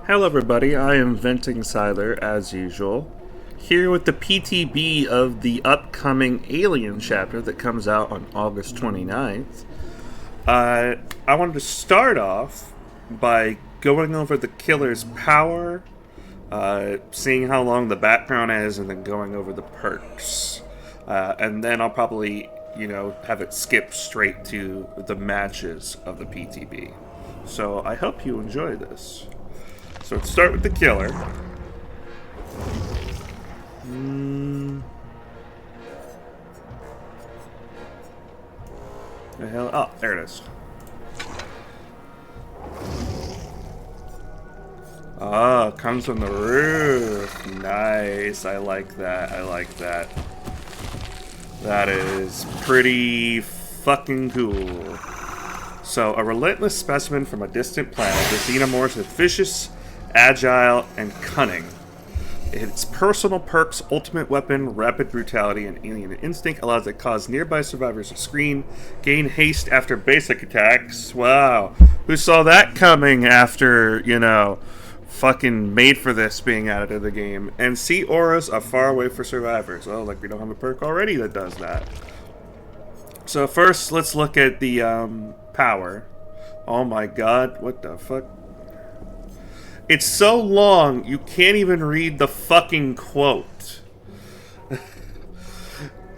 Hello everybody, I am Venting Siler as usual, here with the PTB of the upcoming Alien chapter that comes out on August 29th. I wanted to start off by going over the killer's power, seeing how long the background is, and then going over the perks. And then I'll probably, have it skip straight to the matches of the PTB. So I hope you enjoy this. So let's start with the killer. The hell? Oh, there it is. Oh, it comes from the roof. Nice. I like that. I like that. That is pretty fucking cool. So, a relentless specimen from a distant planet, the Xenomorph is vicious, agile, and cunning. Its personal perks, ultimate weapon, rapid brutality, and alien instinct allows it to cause nearby survivors to scream, gain haste after basic attacks. Wow. Who saw that coming after, fucking made for this being added to the game? And see auras are far away for survivors. Oh, like we don't have a perk already that does that. So first, let's look at the power. Oh my god, what the fuck? It's so long, you can't even read the fucking quote.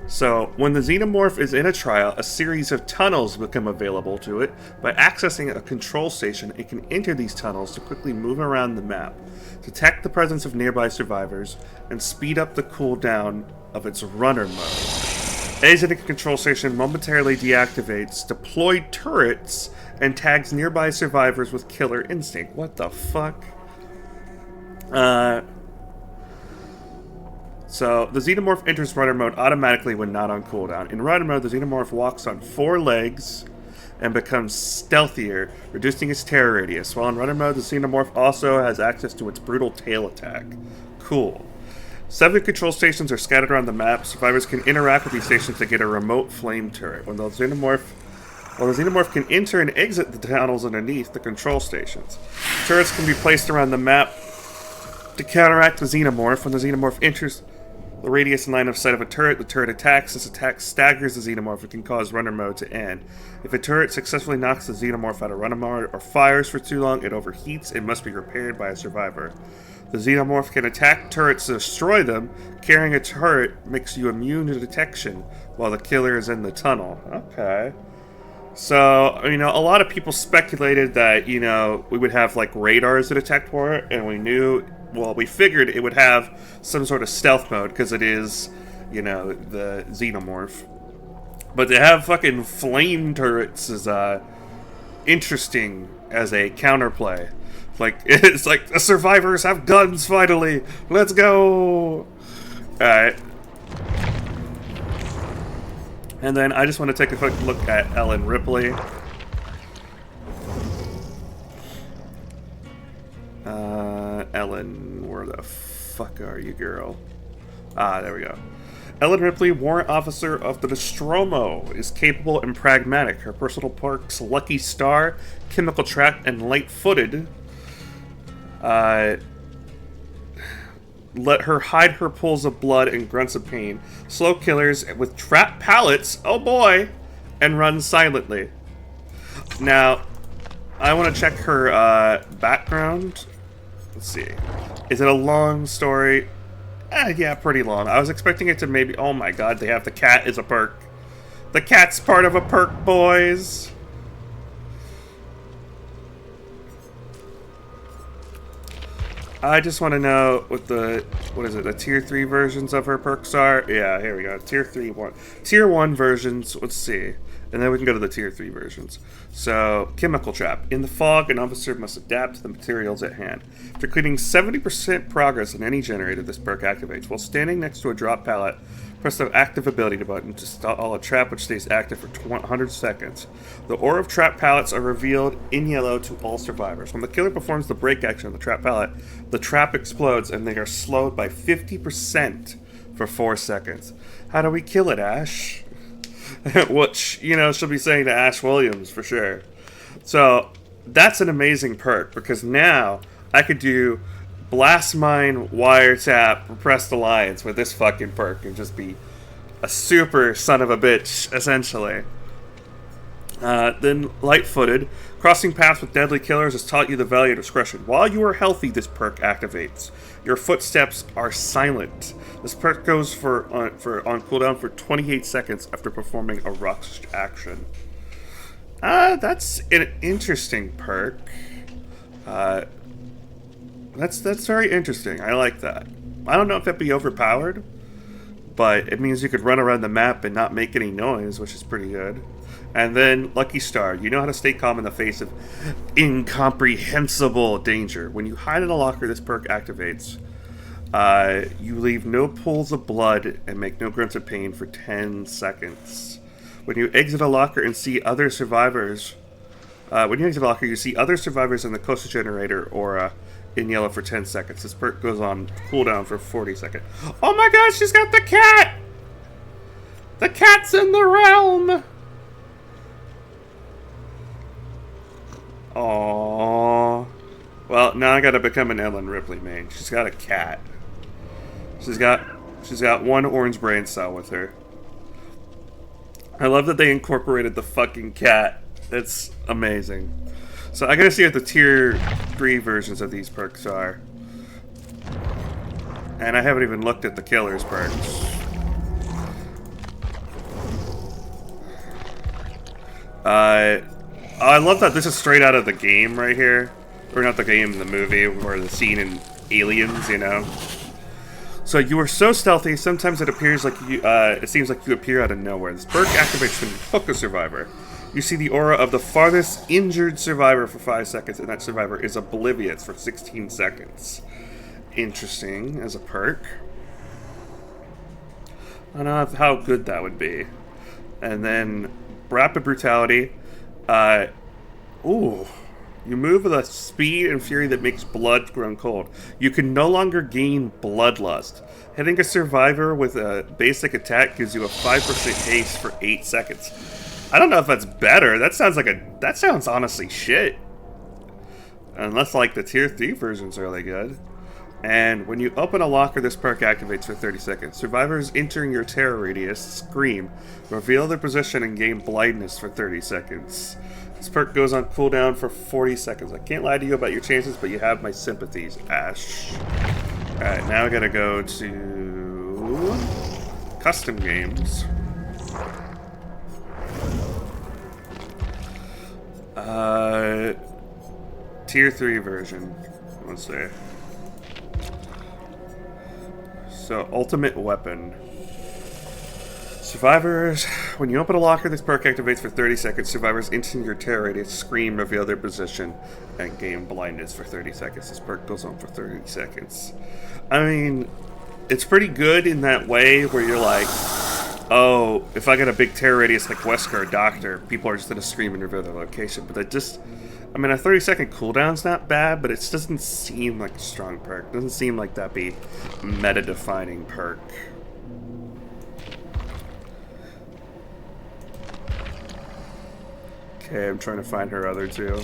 So, when the Xenomorph is in a trial, a series of tunnels become available to it. By accessing a control station, it can enter these tunnels to quickly move around the map, detect the presence of nearby survivors, and speed up the cooldown of its runner mode. Exiting a control station momentarily deactivates deployed turrets and tags nearby survivors with killer instinct. What the fuck? So, the Xenomorph enters runner mode automatically when not on cooldown. In runner mode, the Xenomorph walks on 4 legs and becomes stealthier, reducing its terror radius. While in runner mode, the Xenomorph also has access to its brutal tail attack. Cool. 7 control stations are scattered around the map. Survivors can interact with these stations to get a remote flame turret. While the Xenomorph can enter and exit the tunnels underneath the control stations. Turrets can be placed around the map to counteract the Xenomorph. When the Xenomorph enters the radius and line of sight of a turret, the turret attacks. This attack staggers the Xenomorph and can cause runner mode to end. If a turret successfully knocks the Xenomorph out of runner mode or fires for too long, it overheats and must be repaired by a survivor. The Xenomorph can attack turrets to destroy them. Carrying a turret makes you immune to detection while the killer is in the tunnel. Okay. So, a lot of people speculated that, we would have, radars that detect for it, and we figured it would have some sort of stealth mode, because it is, the Xenomorph. But to have fucking flame turrets is, interesting as a counterplay. It's like, the survivors have guns, finally! Let's go! Alright. And then I just want to take a quick look at Ellen Ripley. Ellen, where the fuck are you, girl? Ah, there we go. Ellen Ripley, warrant officer of the Nostromo, is capable and pragmatic. Her personal perks, Lucky Star, Chemical Trap, and Light-Footed, let her hide her pools of blood and grunts of pain, slow killers with trap pallets, oh boy, and run silently. Now, I want to check her background. Let's see. Is it a long story? Yeah, pretty long. I was expecting it to maybe... Oh my god, they have the cat as a perk. The cat's part of a perk, boys! I just want to know what the tier 3 versions of her perks are. Yeah, here we go. Tier 1 versions, let's see. And then we can go to the tier 3 versions. So, Chemical Trap. In the fog, an officer must adapt to the materials at hand. After completing 70% progress on any generator, this perk activates. While standing next to a drop pallet, press the active ability button to install a trap which stays active for 100 seconds. The aura of trap pallets are revealed in yellow to all survivors. When the killer performs the break action on the trap pallet, the trap explodes and they are slowed by 50% for 4 seconds. How do we kill it, Ash? Which, she'll be saying to Ash Williams for sure. So, that's an amazing perk because now I could do Blast Mine, Wiretap, Repressed Alliance with this fucking perk and just be a super son of a bitch, essentially. Then Light-Footed. Crossing paths with deadly killers has taught you the value of discretion. While you are healthy, this perk activates. Your footsteps are silent. This perk goes on cooldown for 28 seconds after performing a rush action. That's an interesting perk. That's very interesting. I like that. I don't know if that'd be overpowered, but it means you could run around the map and not make any noise, which is pretty good. And then Lucky Star. You know how to stay calm in the face of incomprehensible danger. When you hide in a locker, this perk activates. You leave no pools of blood and make no grunts of pain for 10 seconds. When you exit a locker and see other survivors... you see other survivors in the Coastal Generator aura in yellow for 10 seconds. This perk goes on cooldown for 40 seconds. Oh my god, she's got the cat! The cat's in the realm! Aww. Well, now I gotta become an Ellen Ripley main. She's got a cat. She's got one orange brain cell with her. I love that they incorporated the fucking cat. It's amazing. So I gotta see what the tier 3 versions of these perks are. And I haven't even looked at the killer's perks. I love that this is straight out of the game right here. Or not the game, the movie, or the scene in Aliens, you know? So you are so stealthy, sometimes it appears like you, it seems like you appear out of nowhere. This perk activates when you hook a survivor. You see the aura of the farthest injured survivor for 5 seconds, and that survivor is oblivious for 16 seconds. Interesting as a perk. I don't know how good that would be. And then Rapid Brutality. You move with a speed and fury that makes blood run cold. You can no longer gain Bloodlust. Hitting a survivor with a basic attack gives you a 5% haste for 8 seconds. I don't know if that's better. That sounds honestly shit. Unless like the tier 3 version's really good. And when you open a locker, this perk activates for 30 seconds. Survivors entering your terror radius scream, reveal their position, and gain blindness for 30 seconds. This perk goes on cooldown for 40 seconds. I can't lie to you about your chances, but you have my sympathies, Ash. Alright, now I gotta go to custom games. Tier 3 version. Let's see. So, Ultimate Weapon. Survivors, when you open a locker, this perk activates for 30 seconds. Survivors entering your terror radius scream, reveal their position, and gain blindness for 30 seconds. This perk goes on for 30 seconds. I mean, it's pretty good in that way where you're like, oh, if I got a big terror radius like Wesker Doctor, people are just going to scream and reveal their location. But that just, I mean, a 30-second cooldown's not bad, but it doesn't seem like a strong perk. It doesn't seem like that'd be meta-defining perk. Okay, I'm trying to find her other two.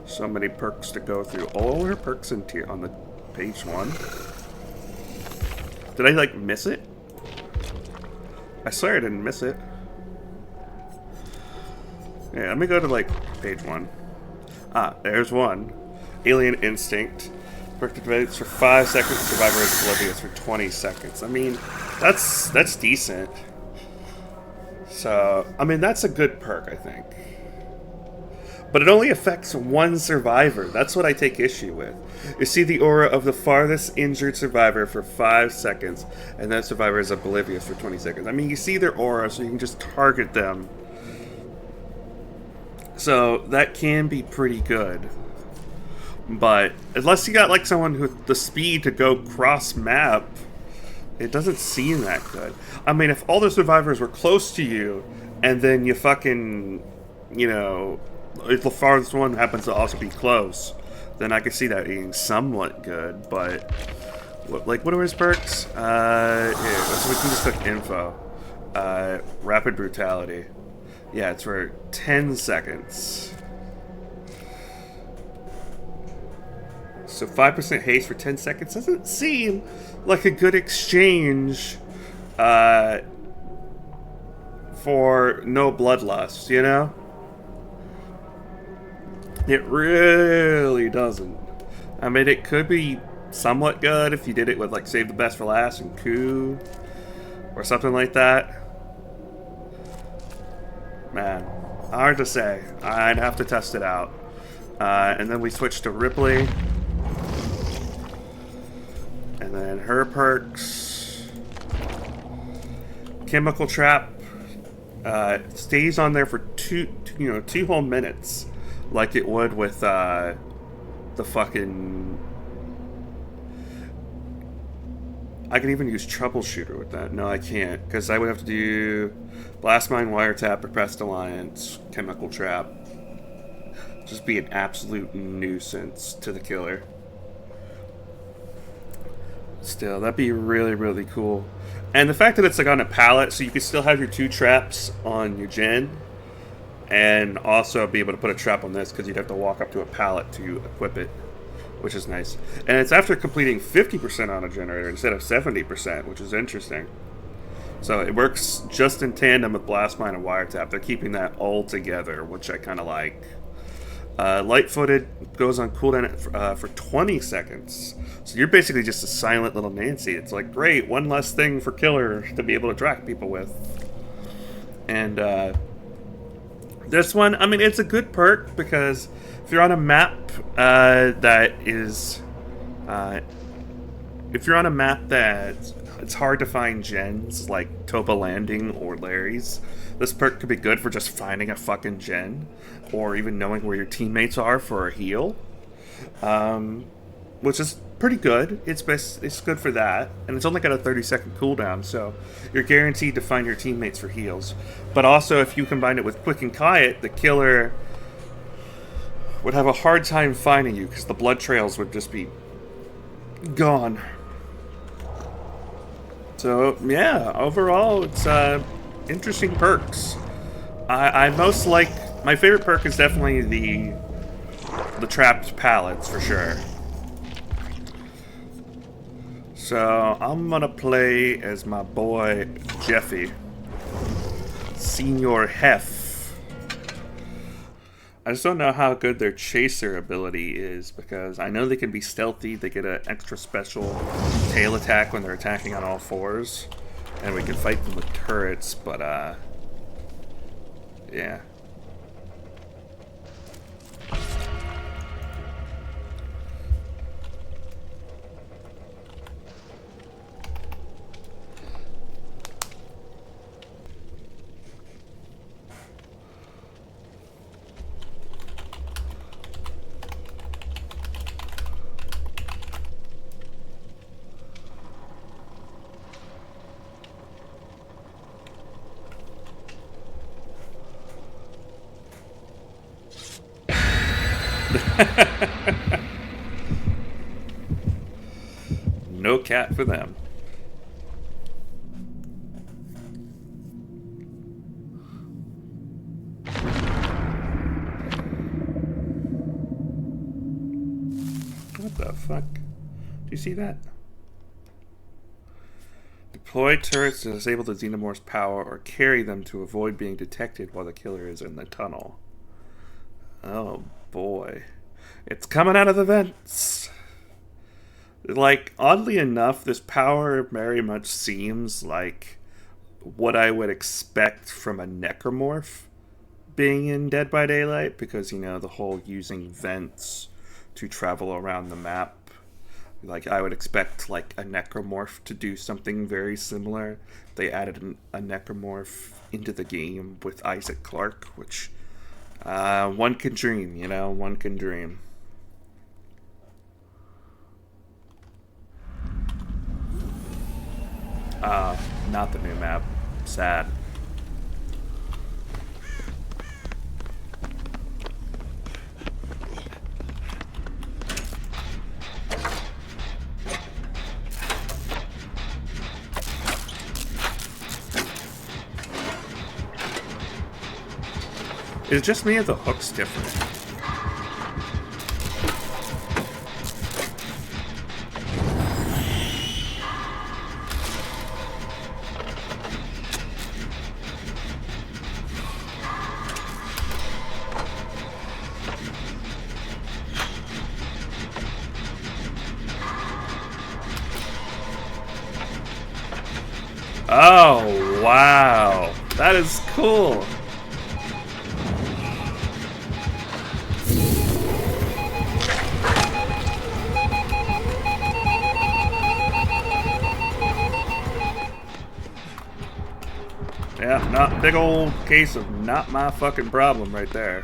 So many perks to go through. All her perks on the page 1. Did I like miss it? I swear I didn't miss it. Yeah, let me go to like page 1. Ah, there's one. Alien Instinct. Perk activates for 5 seconds. Survivor is oblivious for 20 seconds. I mean, that's decent. So, I mean, that's a good perk, I think. But it only affects one survivor. That's what I take issue with. You see the aura of the farthest injured survivor for 5 seconds, and that survivor is oblivious for 20 seconds. I mean, you see their aura, so you can just target them. So, that can be pretty good. But, unless you got, like, someone with the speed to go cross-map, it doesn't seem that good. I mean, if all the survivors were close to you, and then you fucking, you know, if the farthest one happens to also be close, then I could see that being somewhat good, but... what are his perks? Here, so we can just click info. Rapid brutality. Yeah, it's for 10 seconds. So 5% haste for 10 seconds doesn't seem like a good exchange for no bloodlust, you know? It really doesn't. I mean, it could be somewhat good if you did it with, like, Save the Best for Last and Coup or something like that. Man, hard to say. I'd have to test it out. And then we switch to Ripley. And then her perks. Chemical Trap stays on there for two whole minutes, like it would with the fucking. I can even use Troubleshooter with that. No, I can't, because I would have to do Blast Mine, Wiretap, Repressed Alliance, Chemical Trap. Just be an absolute nuisance to the killer. Still, that'd be really, really cool. And the fact that it's like on a pallet, so you could still have your 2 traps on your gen, and also be able to put a trap on this, because you'd have to walk up to a pallet to equip it, which is nice. And it's after completing 50% on a generator instead of 70%, which is interesting. So it works just in tandem with Blast Mine and Wiretap. They're keeping that all together, which I kind of like. Light-footed goes on cooldown for 20 seconds. So you're basically just a silent little Nancy. It's like, great, one less thing for killer to be able to track people with. And this one, I mean, it's a good perk because if you're on a map that is... if you're on a map that it's hard to find gens like Topa Landing or Larry's, this perk could be good for just finding a fucking gen, or even knowing where your teammates are for a heal, which is pretty good. It's good for that, and it's only got a 30-second cooldown, so you're guaranteed to find your teammates for heals. But also, if you combine it with Quick and Quiet, the killer would have a hard time finding you because the blood trails would just be gone. So yeah, overall, it's interesting perks. I most like, my favorite perk is definitely the trapped pallets for sure. So I'm gonna play as my boy Jeffy, Senior Hef. I just don't know how good their chaser ability is, because I know they can be stealthy. They get an extra special tail attack when they're attacking on all fours, and we can fight them with turrets, but yeah. No cat for them. What the fuck? Do you see that? Deploy turrets to disable the Xenomorph's power or carry them to avoid being detected while the killer is in the tunnel. Oh boy. It's coming out of the vents. Like, oddly enough, this power very much seems like what I would expect from a necromorph being in Dead by Daylight, because, you know, the whole using vents to travel around the map. Like, I would expect, like, a necromorph to do something very similar. They added a necromorph into the game with Isaac Clarke, which one can dream, you know, one can dream. Not the new map. Sad. Is it just me or the hook's different? Oh, wow. That is cool. Yeah, not big old case of not my fucking problem right there.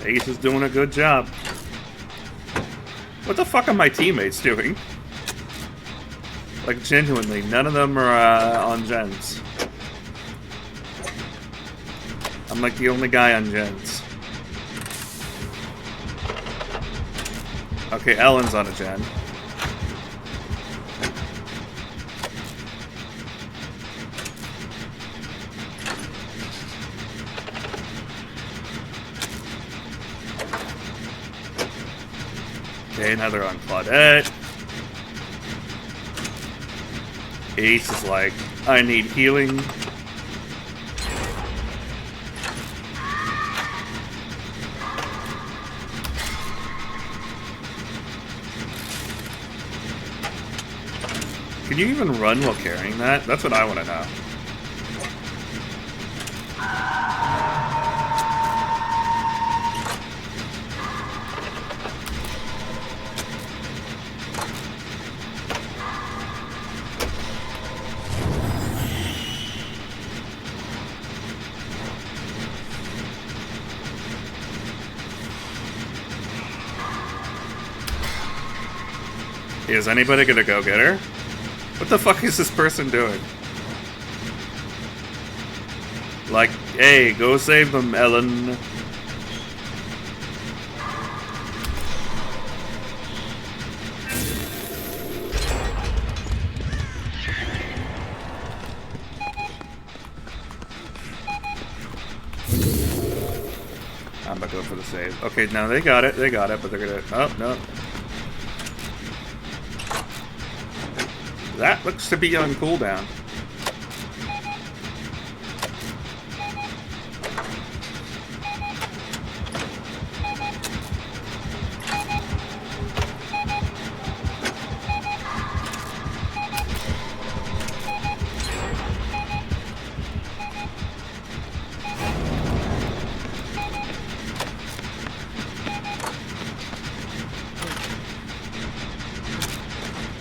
Ace is doing a good job. What the fuck are my teammates doing? Like, genuinely, none of them are on gens. I'm like the only guy on gens. Okay, Ellen's on a gen. Okay, another on Claudette. Ace is like, I need healing. Can you even run while carrying that? That's what I want to know. Is anybody gonna go get her? What the fuck is this person doing? Like, hey, go save them, Ellen. I'm about to go for the save. Okay, now they got it, but they're gonna... Oh, no. That looks to be on cooldown.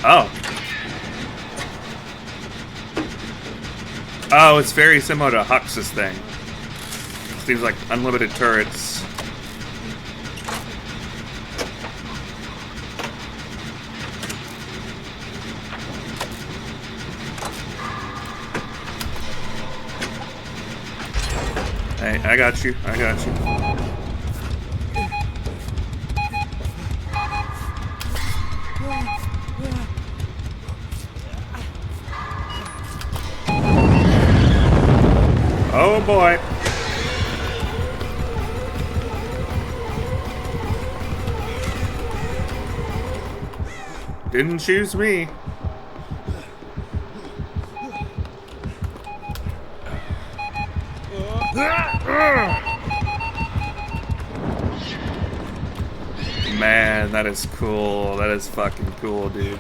Oh. Oh, it's very similar to Hux's thing. Seems like unlimited turrets. Hey, I got you. I got you. Oh boy. Didn't choose me. Man, that is cool. That is fucking cool, dude.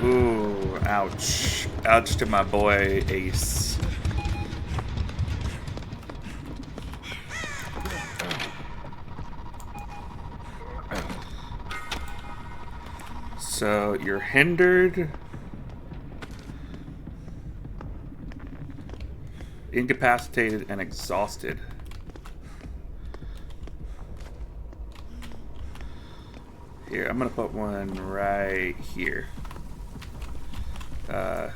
Ooh, ouch. Ouch to my boy Ace. So, you're hindered, incapacitated, and exhausted. Here, I'm gonna put one right here. There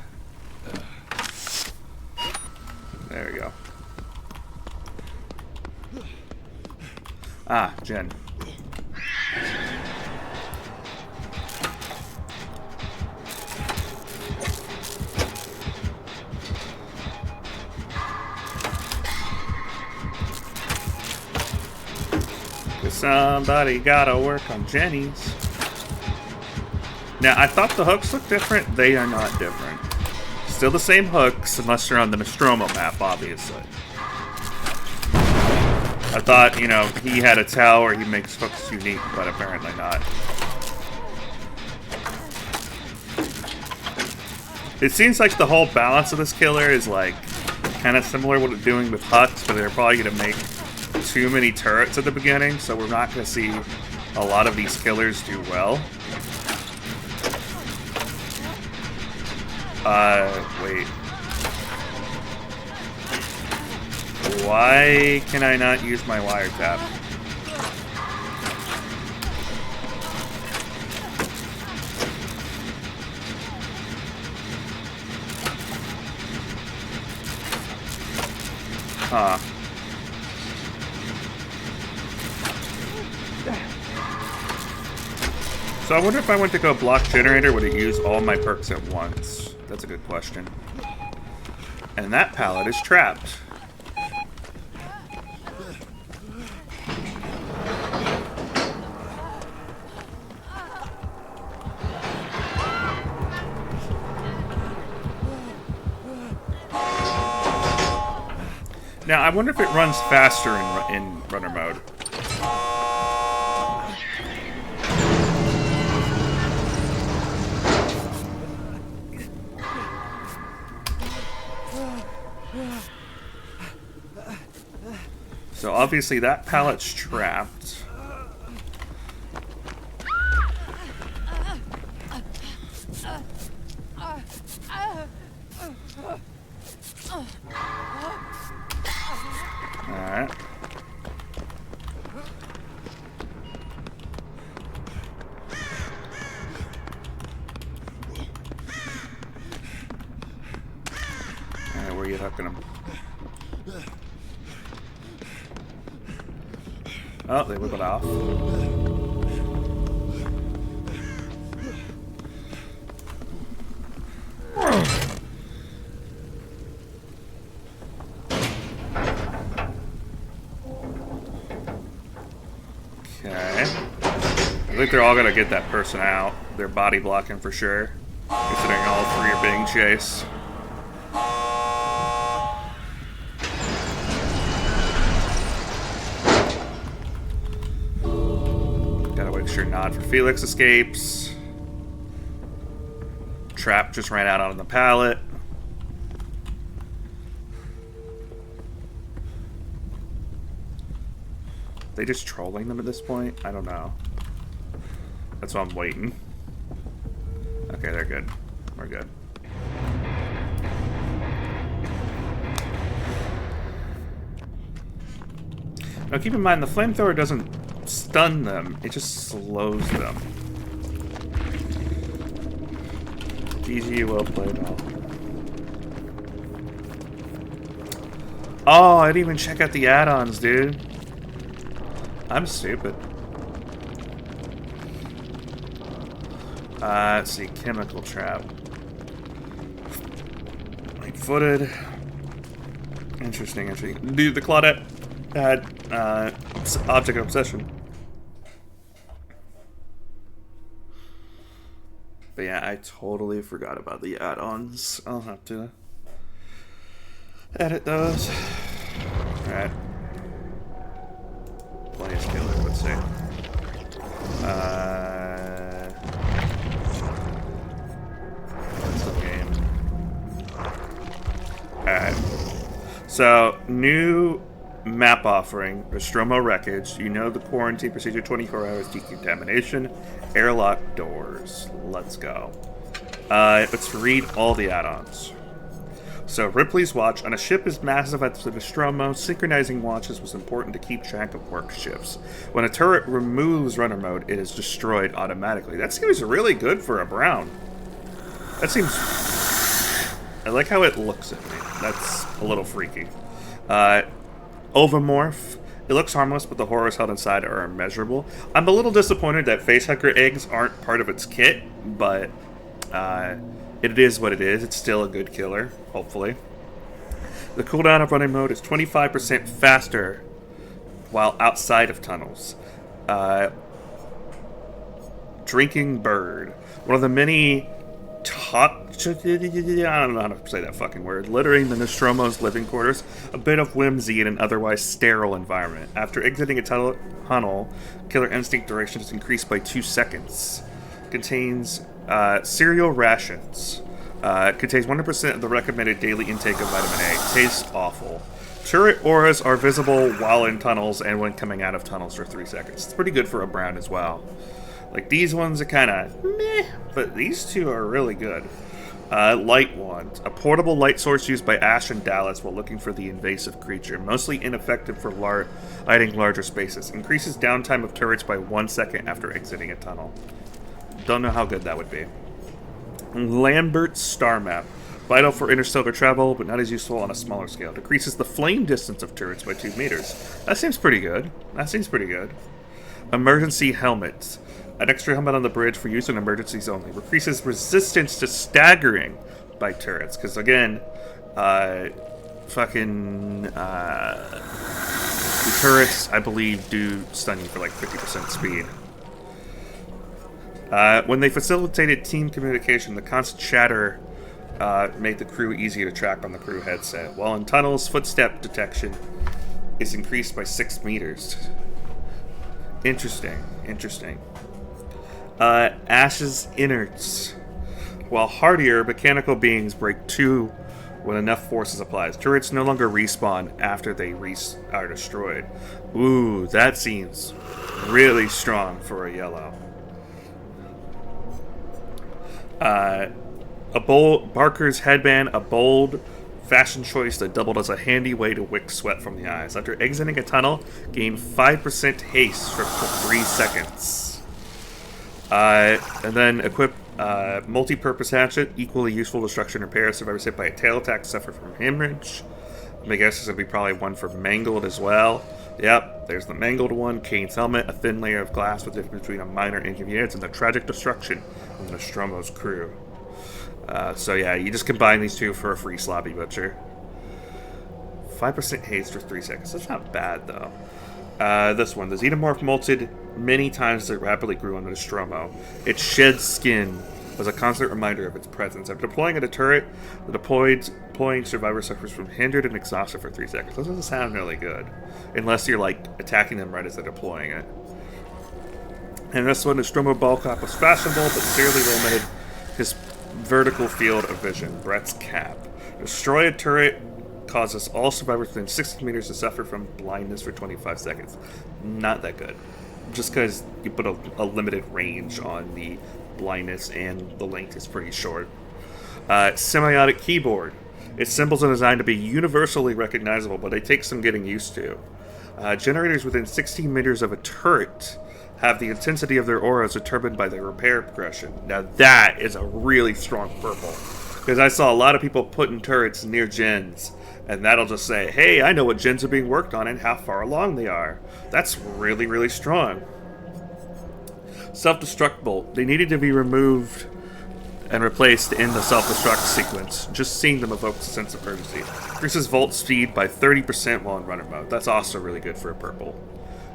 we go. Ah, Jen. Somebody gotta work on Jenny's. Now, I thought the hooks looked different. They are not different. Still the same hooks, unless you're on the Nostromo map, obviously. I thought, you know, he had a tower, he makes hooks unique, but apparently not. It seems like the whole balance of this killer is, like, kind of similar to what it's doing with Hux, but they're probably going to make too many turrets at the beginning, so we're not going to see a lot of these killers do well. Wait. Why can I not use my wiretap? Huh. So I wonder if I went to go block generator, would it use all my perks at once? That's a good question. And that pallet is trapped. Now, I wonder if it runs faster in runner mode. So obviously that pallet's trapped. Alright. Alright, where are you hooking them? Oh, they whip it off. Okay. I think they're all gonna get that person out. They're body blocking for sure, considering all three are being chased. Sure, nod for Felix escapes. Trap just ran out on the pallet. They just trolling them at this point? I don't know. That's why I'm waiting. Okay, they're good. We're good. Now keep in mind, the flamethrower doesn't stun them, it just slows them. GG, well played, all. Oh, I didn't even check out the add-ons, dude. I'm stupid. Let's see, chemical trap. Light-footed. Interesting, interesting. Dude, the Claudette had object obsession. But yeah, I totally forgot about the add-ons. I'll have to edit those. Alright. Play as killer, let's see. What's the game? Alright. So, new map offering, Nostromo Wreckage. You know the quarantine procedure, 24 hours, decontamination, airlock doors. Let's go. Let's read all the add-ons. So, Ripley's watch. On a ship as massive as the Nostromo, synchronizing watches was important to keep track of work shifts. When a turret removes runner mode, it is destroyed automatically. That seems really good for a Brown. That seems I like how it looks at me. That's a little freaky. Ovomorph. It looks harmless, but the horrors held inside are immeasurable. I'm a little disappointed that facehugger eggs aren't part of its kit, but it is what it is. It's still a good killer, hopefully. The cooldown of running mode is 25% faster while outside of tunnels. Drinking bird. One of the many I don't know how to say that fucking word. Littering the Nostromo's living quarters. A bit of whimsy in an otherwise sterile environment. After exiting a tunnel, killer instinct duration is increased by 2 seconds. Contains cereal rations. Contains 100% of the recommended daily intake of vitamin A. Tastes awful. Turret auras are visible while in tunnels and when coming out of tunnels for 3 seconds. It's pretty good for a brown as well. Like, these ones are kind of meh, but these two are really good. Light wand. A portable light source used by Ash and Dallas while looking for the invasive creature. Mostly ineffective for lighting larger spaces. Increases downtime of turrets by 1 second after exiting a tunnel. Don't know how good that would be. Lambert's Star Map. Vital for interstellar travel, but not as useful on a smaller scale. Decreases the flame distance of turrets by 2 meters. That seems pretty good. Emergency helmets. An extra helmet on the bridge for use in emergencies only. Increases resistance to staggering by turrets. Because, again, the turrets, I believe, do stun you for like 50% speed. When they facilitated team communication, the constant chatter made the crew easier to track on the crew headset. While in tunnels, footstep detection is increased by 6 meters. Interesting. Ash's innards. While hardier, mechanical beings break 2 when enough force is applied. Turrets no longer respawn after they are destroyed. Ooh, that seems really strong for a yellow. A bold Barker's headband, a bold fashion choice that doubled as a handy way to wick sweat from the eyes. After exiting a tunnel, gain 5% haste for 3 seconds. And then equip multi-purpose hatchet, equally useful destruction repair. Survivors hit by a tail attack suffer from hemorrhage. My guess is going to be probably one for mangled as well. Yep, there's the mangled one. Kane's helmet, a thin layer of glass with the difference between a minor inconvenience and the tragic destruction of the Nostromo's crew. So yeah, you just combine these two for a free Sloppy Butcher. 5% haste for 3 seconds. That's not bad, though. This one. The Xenomorph molted many times as it rapidly grew on the Nostromo. Its shed skin was a constant reminder of its presence. After deploying at a turret, the deploying survivor suffers from hindered and exhausted for 3 seconds. That doesn't sound really good. Unless you're, like, attacking them right as they're deploying it. And this one, Nostromo Ballcop was fashionable, but severely limited his vertical field of vision. Brett's cap. Destroy a turret causes all survivors within 60 meters to suffer from blindness for 25 seconds. Not that good. Just because you put a limited range on the blindness and the length is pretty short. Semiotic keyboard. Its symbols are designed to be universally recognizable, but they take some getting used to. Generators within 16 meters of a turret have the intensity of their auras determined by their repair progression. Now that is a really strong purple. Because I saw a lot of people putting turrets near gens, and that'll just say, hey, I know what gens are being worked on and how far along they are. That's really, really strong. Self-destruct bolt. They needed to be removed and replaced in the self-destruct sequence. Just seeing them evokes a sense of urgency. Increases volt speed by 30% while in runner mode. That's also really good for a purple.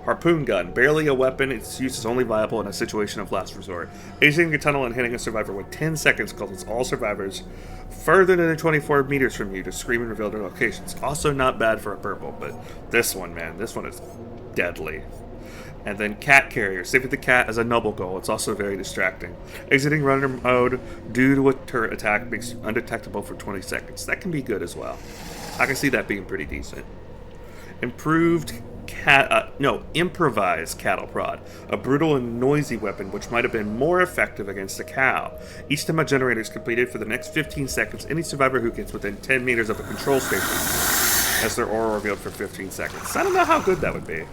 Harpoon gun. Barely a weapon, its use is only viable in a situation of last resort. Exiting a tunnel and hitting a survivor with 10 seconds causes all survivors further than 24 meters from you to scream and reveal their locations. Also not bad for a purple, but this one, man, this one is deadly. And then cat carrier. Saving the cat as a noble goal. It's also very distracting. Exiting runner mode due to a turret attack makes you undetectable for 20 seconds. That can be good as well. I can see that being pretty decent. Improvised cattle prod. A brutal and noisy weapon which might have been more effective against a cow. Each time a generator is completed for the next 15 seconds, any survivor who gets within 10 meters of a control station has their aura revealed for 15 seconds. I don't know how good that would be.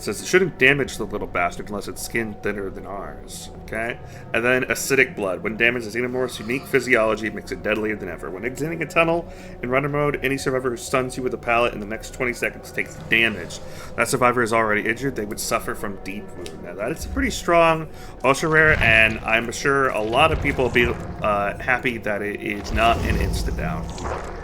says it shouldn't damage the little bastard unless its skin thinner than ours. Okay? And then acidic blood. When damaged, the Xenomorph's unique physiology makes it deadlier than ever. When exiting a tunnel in runner mode, any survivor who stuns you with a pallet in the next 20 seconds takes damage. That survivor is already injured. They would suffer from deep wound. Now, that is pretty strong, ultra rare, and I'm sure a lot of people will be happy that it is not an insta-down.